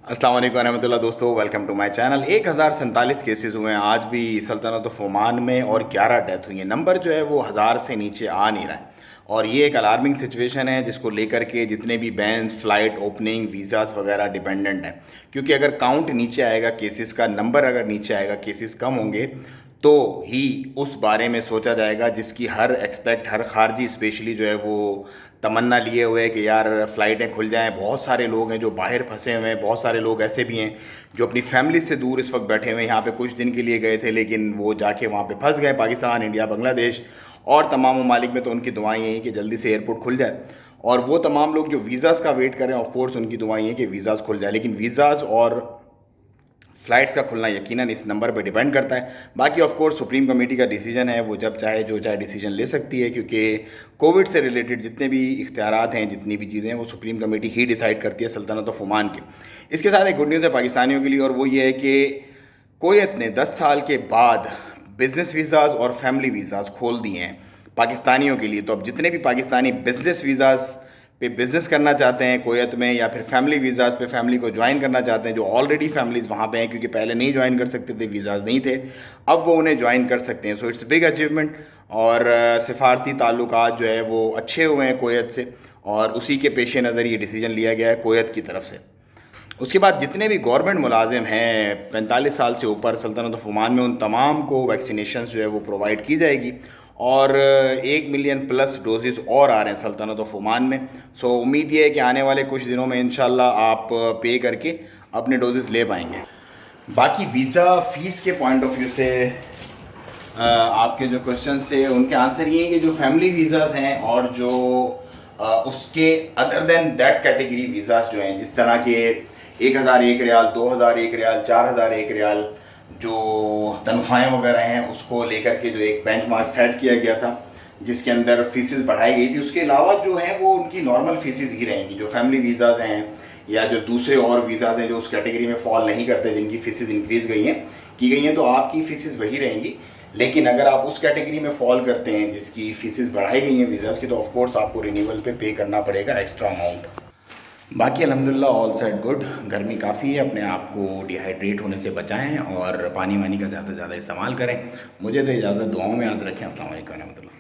अस्सलाम वालेकुम रहमतुल्लाह दोस्तों, welcome to my channel. 1047 cases हुए हैं आज भी सल्तनत ऑफ ओमान में और 11 डेथ हुई हैं। नंबर जो है वो 1000 से नीचे आ नहीं रहा है और ये एक अलार्मिंग सिचुएशन है जिसको लेकर के जितने भी बैंस, फ़्लाइट ओपनिंग, वीज़ाज़ वगैरह डिपेंडेंट हैं। क्योंकि अगर काउंट नीचे आएगा केसेस का, नंबर अगर नीचे आएगा, केसेस कम होंगे तो ही उस बारे में सोचा जाएगा जिसकी हर एक्सपेक्ट, हर खारजी स्पेशली जो है वो तमन्ना लिए हुए है कि यार फ़्लाइटें खुल जाएं। बहुत सारे लोग हैं जो बाहर फंसे हुए हैं, बहुत सारे लोग ऐसे भी हैं जो अपनी फैमिली से दूर इस वक्त बैठे हुए हैं। यहाँ पे कुछ दिन के लिए गए थे लेकिन वो जाके वहाँ पे फंस गए। पाकिस्तान, इंडिया, बांग्लादेश और तमाम ममालिक में तो उनकी दुआएं हैं कि जल्दी से एयरपोर्ट खुल जाए। और वो तमाम लोग जो वीज़ाज़ का वेट करें, ऑफ कोर्स उनकी दुआएं हैं कि वीज़ाज़ खुल जाए। लेकिन वीज़ाज़ और फ़्लाइट्स का खुलना यकीनन इस नंबर पे डिपेंड करता है। बाकी ऑफ कोर्स सुप्रीम कमेटी का डिसीजन है, वो जब चाहे जो चाहे डिसीजन ले सकती है, क्योंकि कोविड से रिलेटेड जितने भी इख्तियारात हैं, जितनी भी चीज़ें हैं, वो सुप्रीम कमेटी ही डिसाइड करती है सल्तनत ऑफ ओमान की। इसके साथ एक गुड न्यूज़ है पाकिस्तानियों के लिए, और वो ये है कि कुवैत ने 10 साल के बाद बिज़नेस वीज़ाज़ और फैमिली वीज़ाज़ खोल दिए हैं पाकिस्तानियों के लिए। तो अब जितने भी पाकिस्तानी बिज़नेस वीज़ाज़ पे बिज़नेस करना चाहते हैं कुवैत में, या फिर फैमिली वीज़ाज़ पे फैमिली को ज्वाइन करना चाहते हैं, जो ऑलरेडी फैमिलीज़ वहाँ पे हैं, क्योंकि पहले नहीं ज्वाइन कर सकते थे, वीज़ाज़ नहीं थे, अब वो उन्हें ज्वाइन कर सकते हैं। So it's big achievement. और सिफारती ताल्लुकात जो है वो अच्छे हुए हैं कुवैत से, और उसी के पेश नज़र ये डिसीजन लिया गया है कुवैत की तरफ से। उसके बाद जितने भी गवर्नमेंट मुलाजिम हैं 45 साल से ऊपर सल्तनत ऑफ ओमान में, उन तमाम को वैक्सीनेशन जो है वो प्रोवाइड की जाएगी। और 1 मिलियन प्लस डोजेज़ और आ रहे हैं सल्तनत ऑफ ओमान में। सो उम्मीद ये है कि आने वाले कुछ दिनों में इंशाल्लाह आप पे करके अपने डोजेज़ ले पाएंगे। बाकी वीज़ा फ़ीस के पॉइंट ऑफ व्यू से आपके जो क्वेश्चन थे उनके आंसर ये है कि जो फैमिली वीज़ाज़ हैं और जो उसके other than that category visas जो हैं, जिस तरह के 1001 रियाल, 2001 रियाल, 4001 रियाल जो तनख्वाहें वगैरह हैं, उसको लेकर के जो एक बेंचमार्क सेट किया गया था जिसके अंदर फ़ीसेस बढ़ाई गई थी, उसके अलावा जो हैं वो उनकी नॉर्मल फ़ीसेस ही रहेंगी। जो फैमिली वीज़ाज़ हैं या जो दूसरे और वीज़ाज़ हैं जो उस कैटेगरी में फॉल नहीं करते, जिनकी फ़ीसेस इंक्रीज़ की गई हैं, तो आपकी फ़ीसेस वही रहेंगी। लेकिन अगर आप उस कैटेगरी में फॉल करते हैं जिसकी फ़ीसेस बढ़ाई गई हैं वीज़ाज़ की, तो ऑफ कोर्स आपको रिन्यूअल पे करना पड़ेगा एक्स्ट्रा अमाउंट। बाकी अल्हम्दुलिल्लाह ऑल सेट गुड। गर्मी काफ़ी है, अपने आप को डिहाइड्रेट होने से बचाएं और पानी वानी का ज़्यादा से ज़्यादा इस्तेमाल करें। मुझे तो इजाज़त, दुआओं में याद रखें। अस्सलाम वालेकुम रहमतुल्लाह।